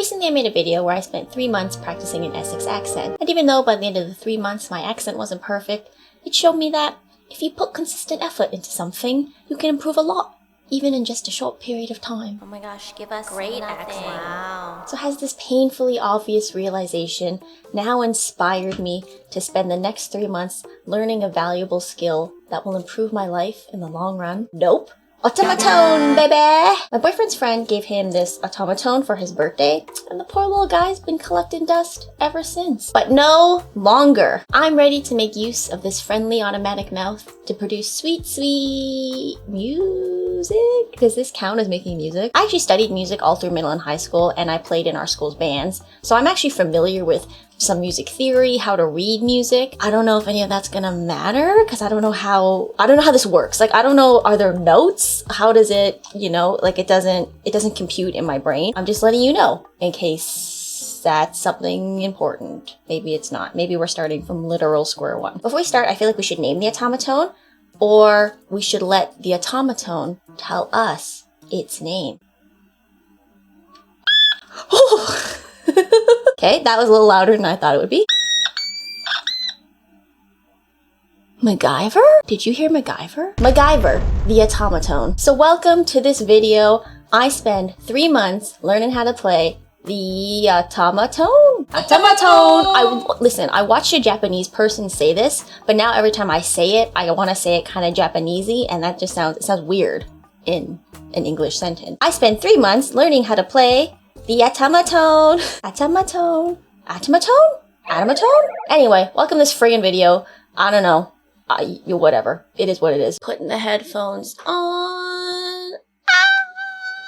Recently I made a video where I spent 3 months practicing an Essex accent, and even though by the end of the 3 months my accent wasn't perfect, it showed me that if you put consistent effort into something, you can improve a lot, even in just a short period of time. Oh my gosh, give us great accent. Wow. So has this painfully obvious realization now inspired me to spend the next 3 months learning a valuable skill that will improve my life in the long run? Nope. Otamatone, baby! My boyfriend's friend gave him this Otamatone for his birthday, and the poor little guy's been collecting dust ever since. But no longer. I'm ready to make use of this friendly automatic mouth to produce sweet, sweet music. Does this count as making music? I actually studied music all through middle and high school, and I played in our school's bands, so I'm actually familiar with some music theory, how to read music. I don't know if any of that's gonna matter because I don't know how this works. Like, I don't know, are there notes? How does it, like it doesn't compute in my brain. I'm just letting you know in case that's something important. Maybe it's not. Maybe we're starting from literal square one. Before we start, I feel like we should name the Otamatone, or we should let the Otamatone tell us its name. Okay, that was a little louder than I thought it would be. MacGyver? Did you hear MacGyver? MacGyver, the Otamatone. So welcome to this video. I spend 3 months learning how to play the Otamatone. Listen, I watched a Japanese person say this, but now every time I say it, I want to say it kind of Japanesey, and that just sounds weird in an English sentence. I spent 3 months learning how to play the Otamatone. Otamatone? Anyway, welcome to this friggin' video. I don't know. Whatever. It is what it is. Putting the headphones on.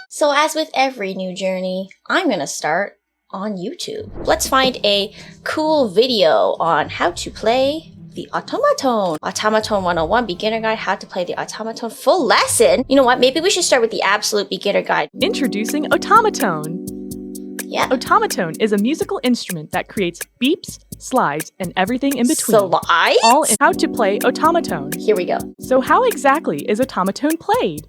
So as with every new journey, I'm gonna start on YouTube. Let's find a cool video on how to play the Otamatone. Otamatone 101 beginner guide, how to play the Otamatone full lesson. You know what? Maybe we should start with the absolute beginner guide. Introducing Otamatone. Yeah. Otamatone is a musical instrument that creates beeps, slides, and everything in between. Slides? All in how to play Otamatone. Here we go. So how exactly is Otamatone played?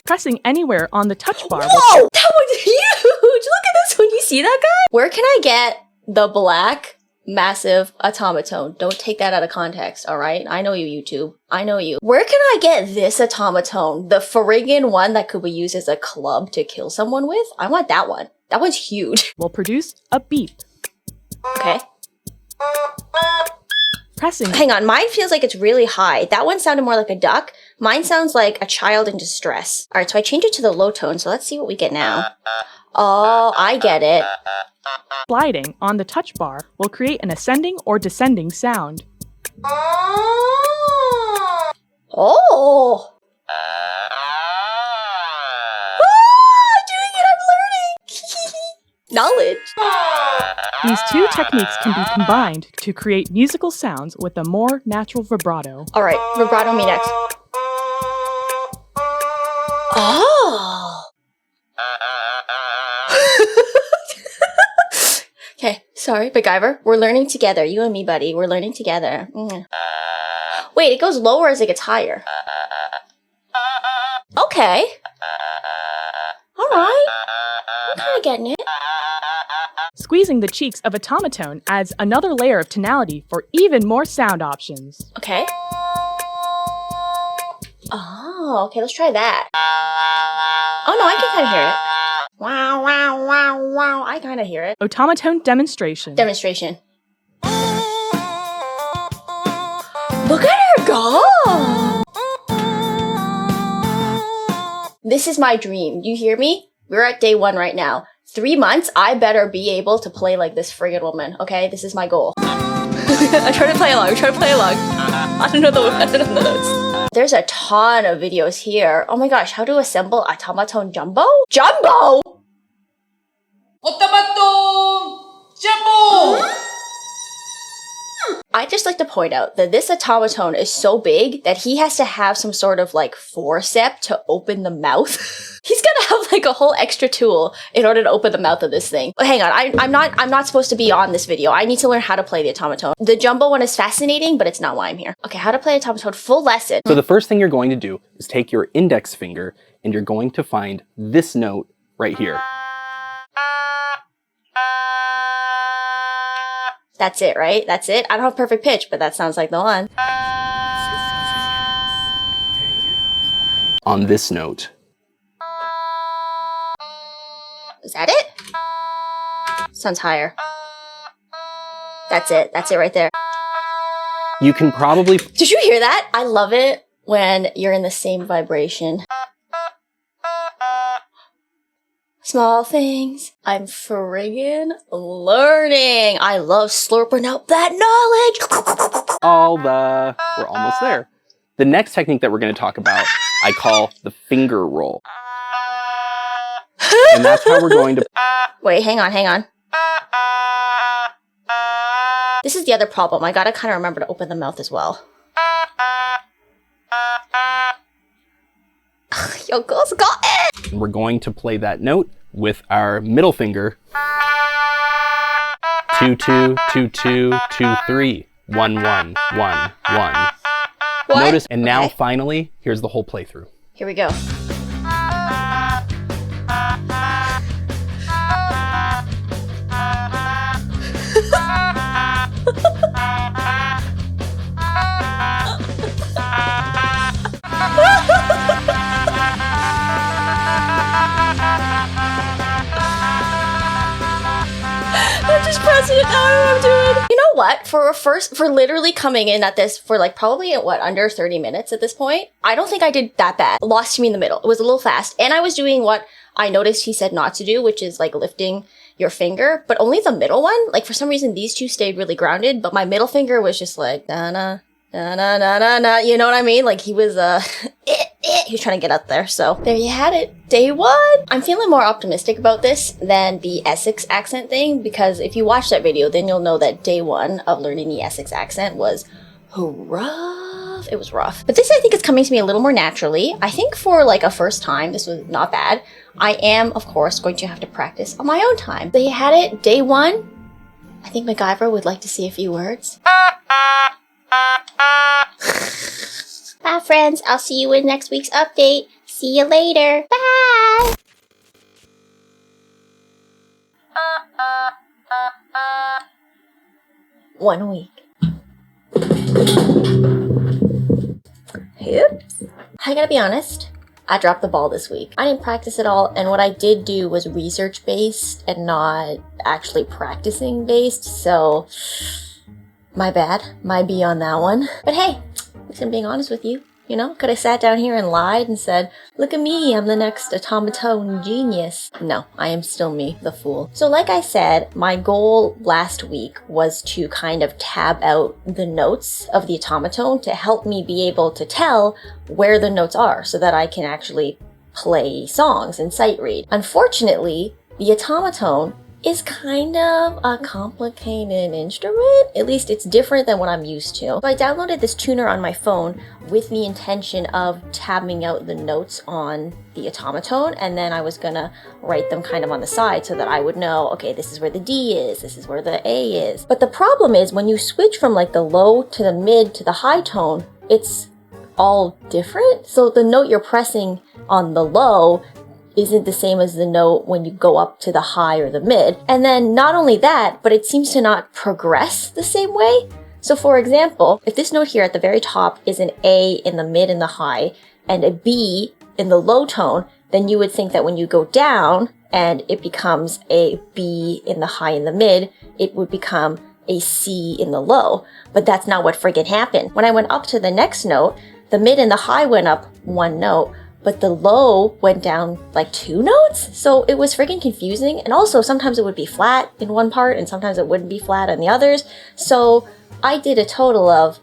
Pressing anywhere on the touch bar. Whoa! That was huge! Look at this one. You see that guy? Where can I get the black massive Otamatone? Don't take that out of context, alright? I know you, YouTube. I know you. Where can I get this Otamatone? The friggin' one that could be used as a club to kill someone with? I want that one. That one's huge. Will produce a beep. Okay. Pressing. Hang on, mine feels like it's really high. That one sounded more like a duck. Mine sounds like a child in distress. Alright, so I changed it to the low tone, so let's see what we get now. Oh, I get it. Sliding on the touch bar will create an ascending or descending sound. Oh! I'm doing it! I'm learning! Knowledge! These two techniques can be combined to create musical sounds with a more natural vibrato. Alright, vibrato me next. Oh! Okay, sorry, MacGyver. We're learning together. You and me, buddy. We're learning together. Wait, it goes lower as it gets higher. Okay. Alright. I'm kind of getting it. Squeezing the cheeks of Otamatone adds another layer of tonality for even more sound options. Okay. Oh, okay, let's try that. Oh no, I can kind of hear it. Wow, wow, wow, wow. I kind of hear it. Otamatone demonstration. Demonstration. Look at her go! This is my dream. You hear me? We're at day 1 right now. 3 months, I better be able to play like this friggin' woman, okay? This is my goal. I'm trying to play along. I don't know the notes. There's a ton of videos here. Oh my gosh, how to assemble Otamatone Jumbo? Jumbo! Otamatone Jumbo! I'd just like to point out that this Otamatone is so big that he has to have some sort of like forceps to open the mouth. He's gonna have like a whole extra tool in order to open the mouth of this thing. But hang on, I'm not supposed to be on this video. I need to learn how to play the Otamatone. The Jumbo one is fascinating, but it's not why I'm here. Okay, how to play Otamatone full lesson. So the first thing you're going to do is take your index finger and you're going to find this note right here. That's it, right? That's it? I don't have perfect pitch, but that sounds like the one. On this note. Is that it? Sounds higher. That's it. That's it right there. You can probably... Did you hear that? I love it when you're in the same vibration. Small things. I'm friggin' learning. I love slurping up that knowledge. We're almost there. The next technique that we're going to talk about, I call the finger roll. And that's how we're going to... Wait, hang on. This is the other problem. I gotta kind of remember to open the mouth as well. Yo, girls got it! We're going to play that note with our middle finger. 2 2 2 2 2 3 1 1 1 1. What? Notice, and now Okay. finally, here's the whole playthrough. Here we go. I'm just pressing it now. I don't know what I'm doing. You know what? For literally coming in at this for like probably at what, under 30 minutes at this point, I don't think I did that bad. Lost me in the middle. It was a little fast. And I was doing what I noticed he said not to do, which is like lifting your finger, but only the middle one. Like for some reason, these two stayed really grounded, but my middle finger was just like, na-na. Na na na na na, you know what I mean? Like he was he was trying to get up there. So there you had it, day one. I'm feeling more optimistic about this than the Essex accent thing, because if you watch that video, then you'll know that day one of learning the Essex accent was rough. It was rough. But this, I think, is coming to me a little more naturally. I think for like a first time, this was not bad. I am, of course, going to have to practice on my own time. There you had it, day one. I think MacGyver would like to say a few words. Bye, friends. I'll see you in next week's update. See you later. Bye. One week. Oops. I gotta be honest. I dropped the ball this week. I didn't practice at all, and what I did do was research-based and not actually practicing-based, so my bad. My B on that one. But hey, at least I'm being honest with you. You know, could have sat down here and lied and said, look at me, I'm the next Otamatone genius. No, I am still me, the fool. So like I said, my goal last week was to kind of tab out the notes of the Otamatone to help me be able to tell where the notes are so that I can actually play songs and sight read. Unfortunately, the Otamatone is kind of a complicated instrument. At least it's different than what I'm used to. So I downloaded this tuner on my phone with the intention of tabbing out the notes on the Otamatone, and then I was gonna write them kind of on the side so that I would know, okay, this is where the D is, this is where the A is. But the problem is when you switch from like the low to the mid to the high tone, it's all different. So the note you're pressing on the low isn't the same as the note when you go up to the high or the mid. And then not only that, but it seems to not progress the same way. So for example, if this note here at the very top is an A in the mid and the high and a B in the low tone, then you would think that when you go down and it becomes a B in the high and the mid, it would become a C in the low. But that's not what friggin' happened. When I went up to the next note, the mid and the high went up one note, but the low went down like 2 notes. So it was freaking confusing. And also sometimes it would be flat in one part and sometimes it wouldn't be flat on the others. So I did a total of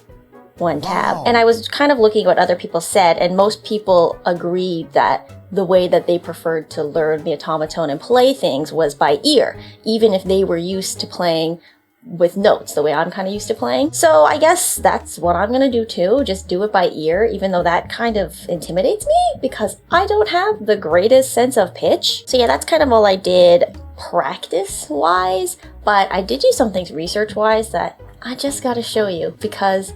1 tab. Wow. And I was kind of looking at what other people said, and most people agreed that the way that they preferred to learn the Otamatone and play things was by ear, even if they were used to playing with notes, the way I'm kind of used to playing. So I guess that's what I'm gonna do too, just do it by ear, even though that kind of intimidates me because I don't have the greatest sense of pitch. So yeah, that's kind of all I did practice-wise, but I did do some things research-wise that I just gotta show you because,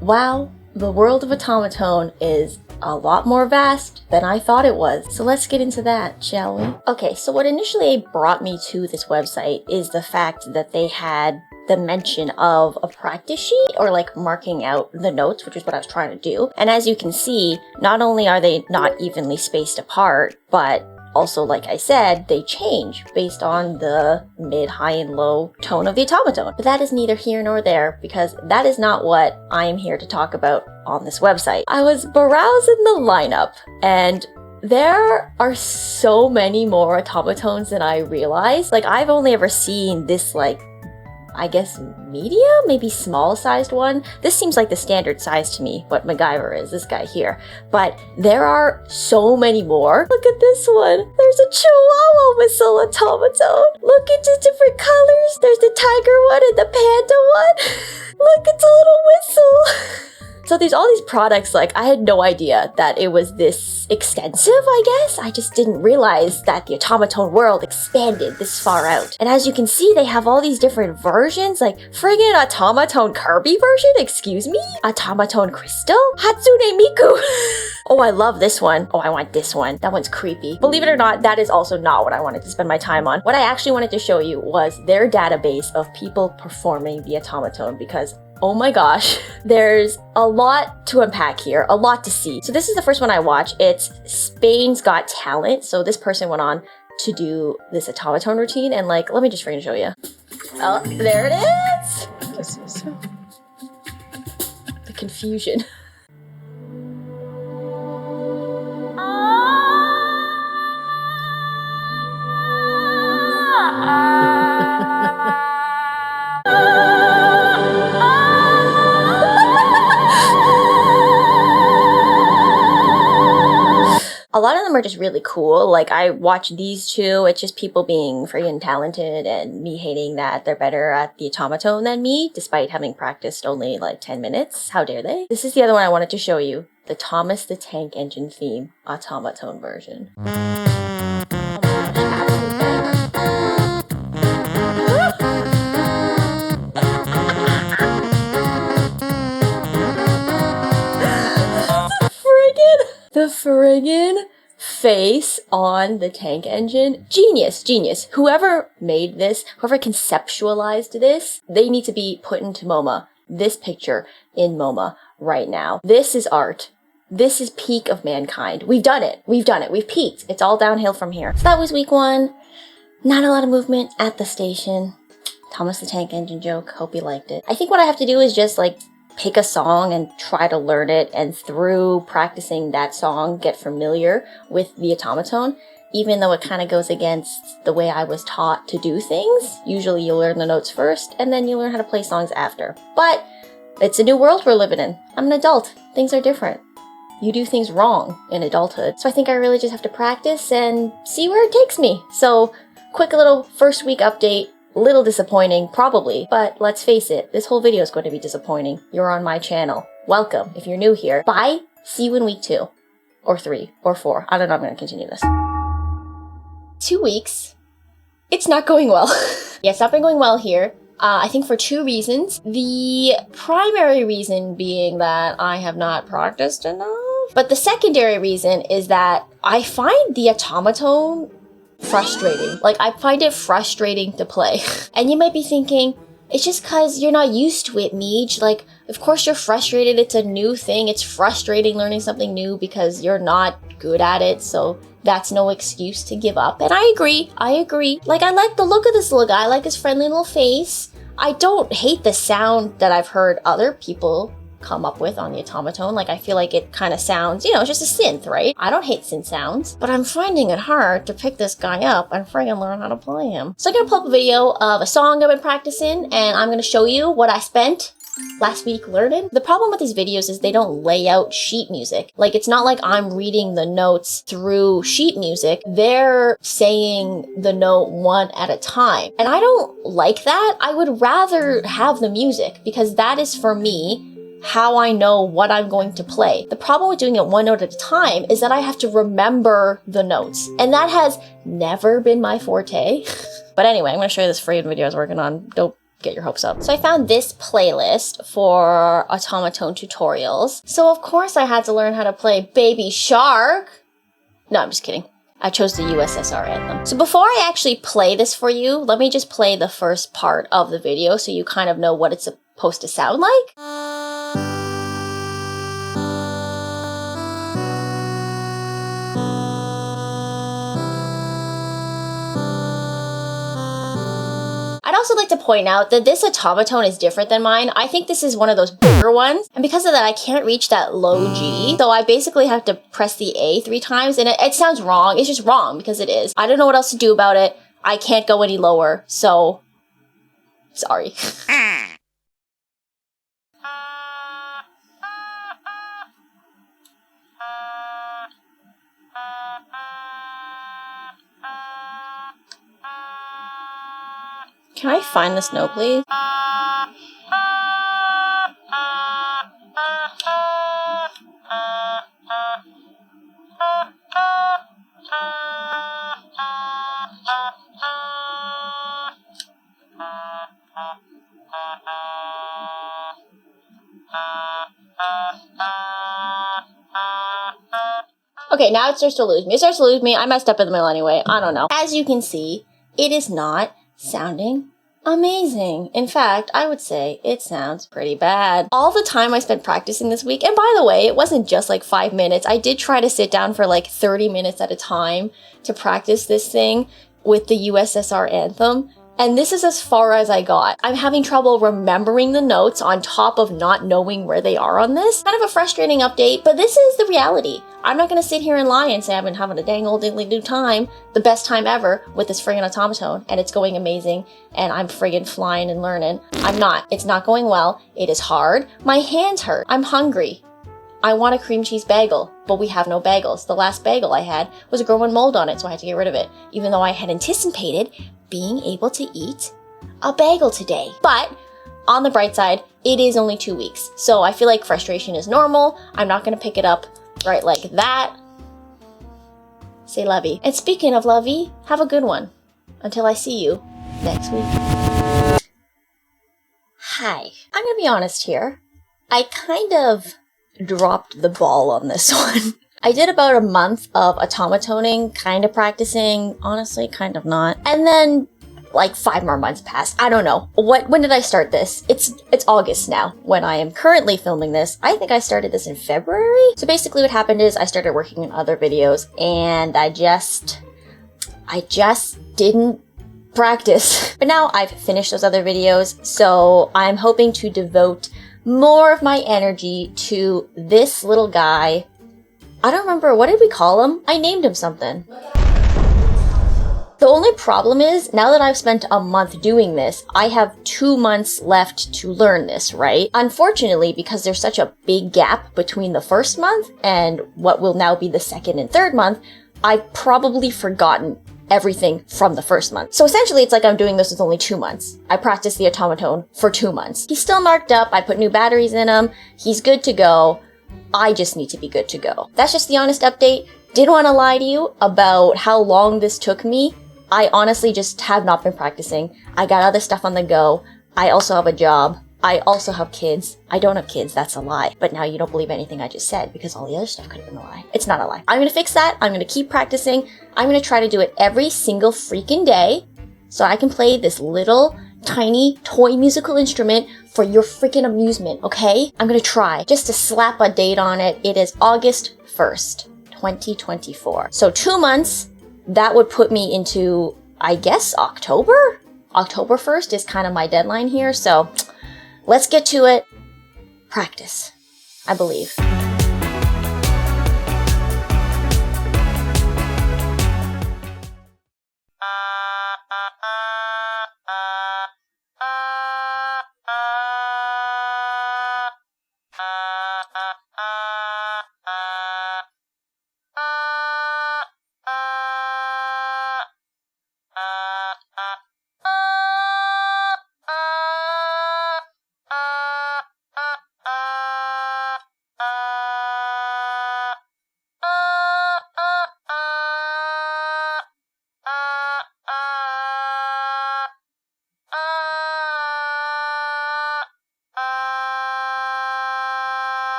wow, the world of Otamatone is a lot more vast than I thought it was. So let's get into that, shall we? Okay, so what initially brought me to this website is the fact that they had the mention of a practice sheet or like marking out the notes, which is what I was trying to do. And as you can see, not only are they not evenly spaced apart, but also, like I said, they change based on the mid, high, and low tone of the Otamatone. But that is neither here nor there, because that is not what I am here to talk about on this website. I was browsing the lineup, and there are so many more Otamatones than I realized. Like, I've only ever seen this, like, I guess medium, maybe small sized one. This seems like the standard size to me, what MacGyver is, this guy here. But there are so many more. Look at this one. There's a Chihuahua whistle Otamatone. Look, it's just different colors. There's the tiger one and the panda one. Look, it's a little whistle. So there's all these products, like, I had no idea that it was this extensive, I guess. I just didn't realize that the Otamatone world expanded this far out. And as you can see, they have all these different versions, like friggin' Otamatone Kirby version, excuse me? Otamatone Crystal? Hatsune Miku! Oh, I love this one. Oh, I want this one. That one's creepy. Believe it or not, that is also not what I wanted to spend my time on. What I actually wanted to show you was their database of people performing the Otamatone, because oh my gosh, there's a lot to unpack here, a lot to see. So this is the first one I watched. It's Spain's Got Talent. So this person went on to do this Otamatone routine, and like, let me just freaking show you. Oh, there it is! The confusion. A lot of them are just really cool. Like, I watch these two, it's just people being freaking talented and me hating that they're better at the Otamatone than me, despite having practiced only like 10 minutes. How dare they? This is the other one I wanted to show you. The Thomas the Tank Engine theme Otamatone version. The friggin' face on the tank engine. Genius, genius. Whoever made this, whoever conceptualized this, they need to be put into MoMA. This picture in MoMA right now. This is art. This is peak of mankind. We've done it. We've done it. We've peaked. It's all downhill from here. So that was week 1. Not a lot of movement at the station. Thomas the Tank Engine joke. Hope you liked it. I think what I have to do is just like pick a song and try to learn it, and through practicing that song, get familiar with the Otamatone, even though it kind of goes against the way I was taught to do things. Usually you learn the notes first, and then you learn how to play songs after. But it's a new world we're living in. I'm an adult. Things are different. You do things wrong in adulthood. So I think I really just have to practice and see where it takes me. So, quick little first week update. Little disappointing, probably, but let's face it, this whole video is going to be disappointing. You're on my channel. Welcome, if you're new here. Bye, see you in week 2, or 3, or 4. I don't know, I'm going to continue this. 2 weeks. It's not going well. Yeah, it's not been going well here. I think for 2 reasons. The primary reason being that I have not practiced enough. But the secondary reason is that I find the Otamatone frustrating. Like, I find it frustrating to play. And you might be thinking, it's just cause you're not used to it, Meej. Like, of course you're frustrated, it's a new thing. It's frustrating learning something new because you're not good at it, so that's no excuse to give up. And I agree. Like, I like the look of this little guy. I like his friendly little face. I don't hate the sound that I've heard other people come up with on the Otamatone. Like, I feel like it kind of sounds, you know, it's just a synth, right? I don't hate synth sounds, but I'm finding it hard to pick this guy up and friggin' learn how to play him. So I'm gonna pull up a video of a song I've been practicing, and I'm gonna show you what I spent last week learning. The problem with these videos is they don't lay out sheet music. Like, it's not like I'm reading the notes through sheet music. They're saying the note one at a time. And I don't like that. I would rather have the music, because that is, for me, how I know what I'm going to play. The problem with doing it one note at a time is that I have to remember the notes. And that has never been my forte. But anyway, I'm gonna show you this freaking video I was working on. Don't get your hopes up. So I found this playlist for Otamatone tutorials. So of course I had to learn how to play Baby Shark. No, I'm just kidding. I chose the USSR anthem. So before I actually play this for you, let me just play the first part of the video so you kind of know what it's supposed to sound like. I'd also like to point out that this Otamatone is different than mine. I think this is one of those bigger ones, and because of that I can't reach that low G, so I basically have to press the A 3 times, and it sounds wrong. It's just wrong because it is. I don't know what else to do about it. I can't go any lower, so sorry. Can I find this note, please? Okay, now it starts to lose me. It starts to lose me. I messed up in the middle anyway. I don't know. As you can see, it is not sounding amazing. In fact, I would say it sounds pretty bad. All the time I spent practicing this week, and by the way, it wasn't just like 5 minutes. I did try to sit down for like 30 minutes at a time to practice this thing with the USSR anthem. And this is as far as I got. I'm having trouble remembering the notes on top of not knowing where they are on this. Kind of a frustrating update, but this is the reality. I'm not gonna sit here and lie and say I've been having a dang old diddly do time, the best time ever with this friggin' Otamatone, and it's going amazing, and I'm friggin' flying and learning. I'm not. It's not going well. It is hard. My hands hurt. I'm hungry. I want a cream cheese bagel, but we have no bagels. The last bagel I had was growing mold on it, so I had to get rid of it, even though I had anticipated being able to eat a bagel today. But on the bright side, it is only 2 weeks, so I feel like frustration is normal. I'm not gonna pick it up right like that. C'est la vie. And speaking of la vie, have a good one. Until I see you next week. Hi. I'm gonna be honest here. I kind of dropped the ball on this one. I did about a month of automatoning, kind of practicing, honestly, kind of not. And then like 5 more months passed. I don't know. When did I start this? It's August now when I am currently filming this. I think I started this in February. So basically what happened is I started working on other videos and I just didn't practice. But now I've finished those other videos, so I'm hoping to devote more of my energy to this little guy. I don't remember, what did we call him? I named him something. The only problem is, now that I've spent a month doing this, I have 2 months left to learn this, right? Unfortunately, because there's such a big gap between the first month and what will now be the second and third month, I've probably forgotten everything from the first month. So essentially, it's like I'm doing this with only 2 months. I practiced the Otamatone for 2 months. He's still marked up, I put new batteries in him, he's good to go. I just need to be good to go. That's just the honest update. Didn't want to lie to you about how long this took me. I honestly just have not been practicing. I got other stuff on the go. I also have a job. I also have kids. I don't have kids, that's a lie. But now you don't believe anything I just said because all the other stuff could have been a lie. It's not a lie. I'm gonna fix that. I'm gonna keep practicing. I'm gonna try to do it every single freaking day so I can play this little tiny toy musical instrument for your freaking amusement, okay? I'm gonna try just to slap a date on it. It is August 1st, 2024. So 2 months, that would put me into, I guess, October? October 1st is kind of my deadline here, so let's get to it. Practice, I believe.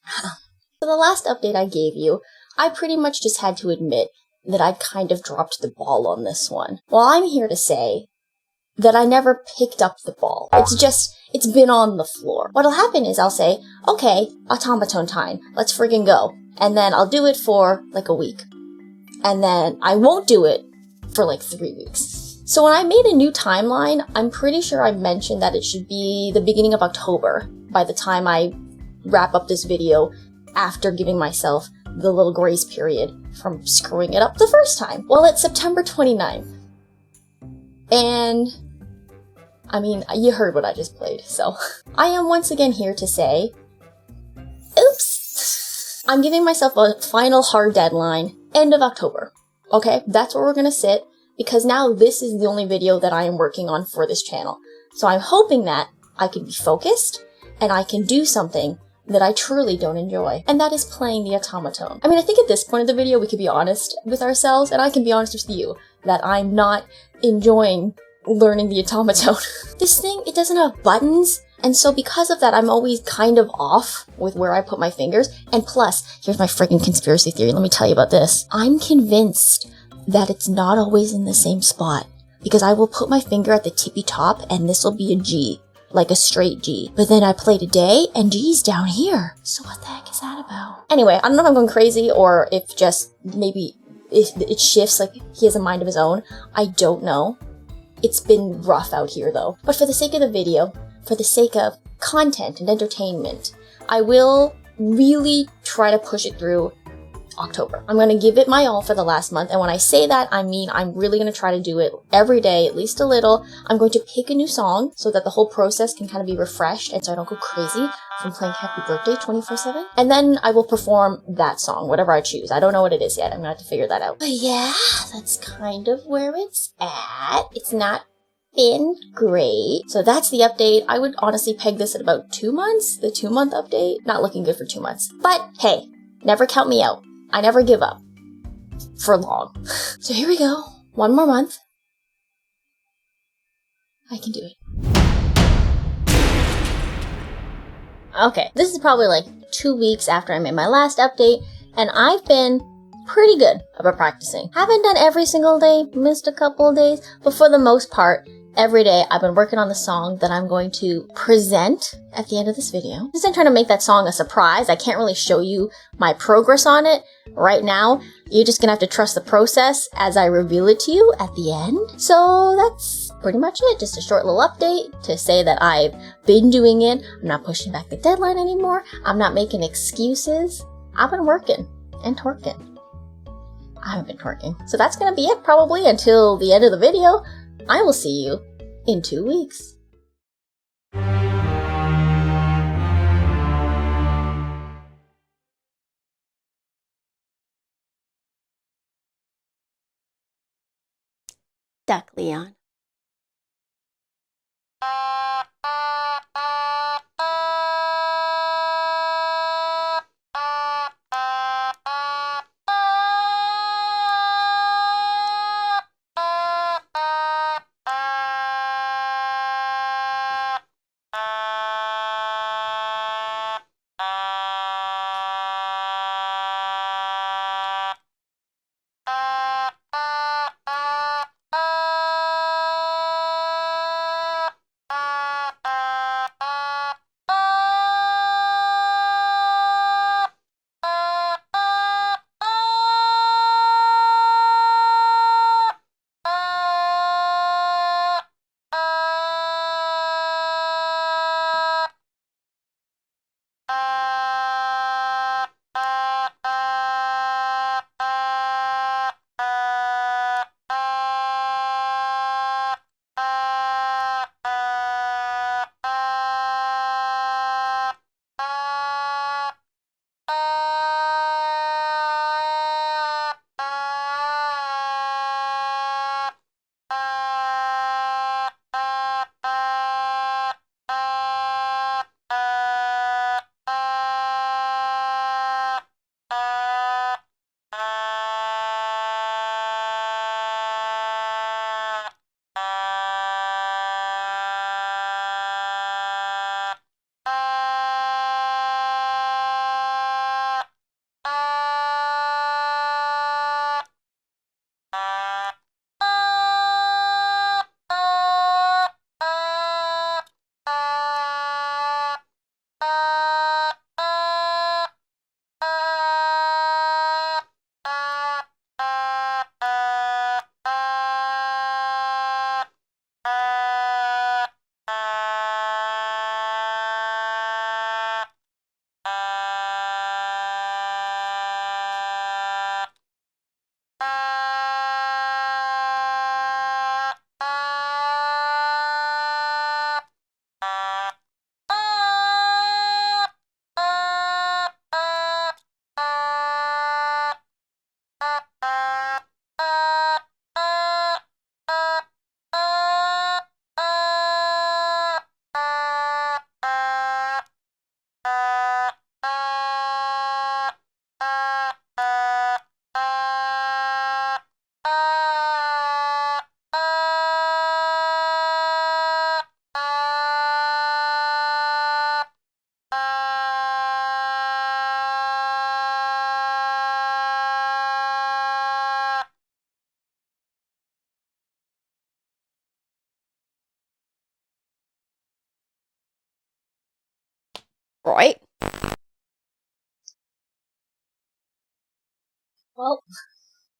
So the last update I gave you, I pretty much just had to admit that I kind of dropped the ball on this one. Well, I'm here to say that I never picked up the ball. It's been on the floor. What'll happen is I'll say, okay, Otamatone time, let's friggin' go. And then I'll do it for like a week. And then I won't do it for like 3 weeks. So when I made a new timeline, I'm pretty sure I mentioned that it should be the beginning of October by the time I wrap up this video after giving myself the little grace period from screwing it up the first time. Well, it's September 29th. And, I mean, you heard what I just played, so. I am once again here to say, oops! I'm giving myself a final hard deadline, end of October. Okay, that's where we're gonna sit, because now this is the only video that I am working on for this channel. So I'm hoping that I can be focused, and I can do something that I truly don't enjoy, and that is playing the Otamatone. I mean, I think at this point of the video, we could be honest with ourselves, and I can be honest with you, that I'm not enjoying learning the Otamatone. This thing, it doesn't have buttons, and so because of that, I'm always kind of off with where I put my fingers, and plus, here's my freaking conspiracy theory, let me tell you about this. I'm convinced that it's not always in the same spot, because I will put my finger at the tippy top, and this will be a G. Like a straight G. But then I played a day, and G's down here. So what the heck is that about? Anyway, I don't know if I'm going crazy, or if just maybe it shifts, like he has a mind of his own. I don't know. It's been rough out here, though. But for the sake of the video, for the sake of content and entertainment, I will really try to push it through October. I'm going to give it my all for the last month, and when I say that, I mean I'm really going to try to do it every day, at least a little. I'm going to pick a new song so that the whole process can kind of be refreshed and so I don't go crazy from playing Happy Birthday 24/7. And then I will perform that song, whatever I choose. I don't know what it is yet. I'm going to have to figure that out. But yeah, that's kind of where it's at. It's not been great. So that's the update. I would honestly peg this at about 2 months, the 2-month update. Not looking good for 2 months. But hey, never count me out. I never give up. For long. So here we go. 1 more month. I can do it. Okay, this is probably like 2 weeks after I made my last update, and I've been pretty good about practicing. Haven't done every single day, missed a couple of days, but for the most part, every day I've been working on the song that I'm going to present at the end of this video. Since I'm trying to make that song a surprise, I can't really show you my progress on it right now. You're just gonna have to trust the process as I reveal it to you at the end. So that's pretty much it. Just a short little update to say that I've been doing it. I'm not pushing back the deadline anymore. I'm not making excuses. I've been working and twerking. I haven't been twerking. So that's gonna be it probably until the end of the video. I will see you in 2 weeks. Duck, Leon. Right? Well,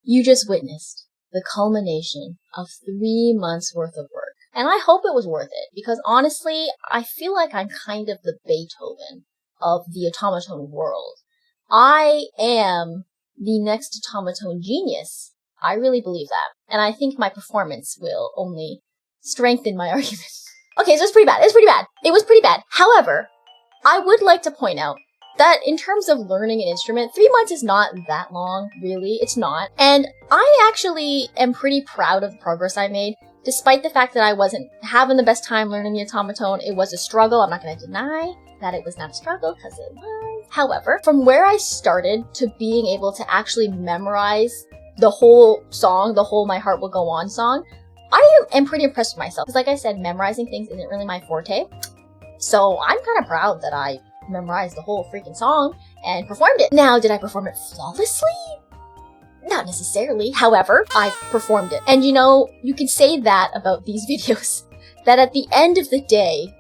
you just witnessed the culmination of 3 months worth of work. And I hope it was worth it, because honestly, I feel like I'm kind of the Beethoven of the Otamatone world. I am the next Otamatone genius. I really believe that. And I think my performance will only strengthen my argument. Okay, so it's pretty bad. It was pretty bad. However, I would like to point out that in terms of learning an instrument, 3 months is not that long, really. It's not. And I actually am pretty proud of the progress I made, despite the fact that I wasn't having the best time learning the Otamatone. It was a struggle. I'm not going to deny that it was not a struggle, because it was. However, from where I started to being able to actually memorize the whole song, the whole My Heart Will Go On song, I am pretty impressed with myself. Because like I said, memorizing things isn't really my forte. So I'm kind of proud that I memorized the whole freaking song and performed it. Now, did I perform it flawlessly? Not necessarily. However, I performed it. And you know, you can say that about these videos, that at the end of the day,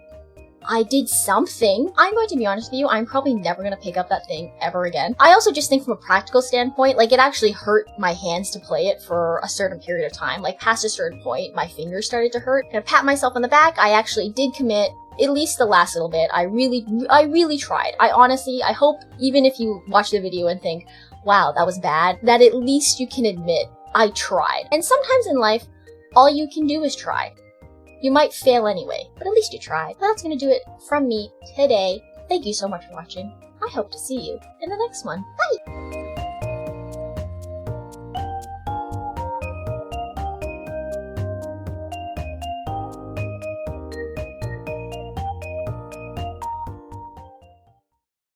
I did something. I'm going to be honest with you, I'm probably never going to pick up that thing ever again. I also just think from a practical standpoint, like, it actually hurt my hands to play it for a certain period of time. Like, past a certain point, my fingers started to hurt. And to pat myself on the back, I actually did commit at least the last little bit. I really tried. I hope even if you watch the video and think, wow, that was bad, that at least you can admit, I tried. And sometimes in life, all you can do is try. You might fail anyway, but at least you tried. That's gonna do it from me today. Thank you so much for watching. I hope to see you in the next one. Bye!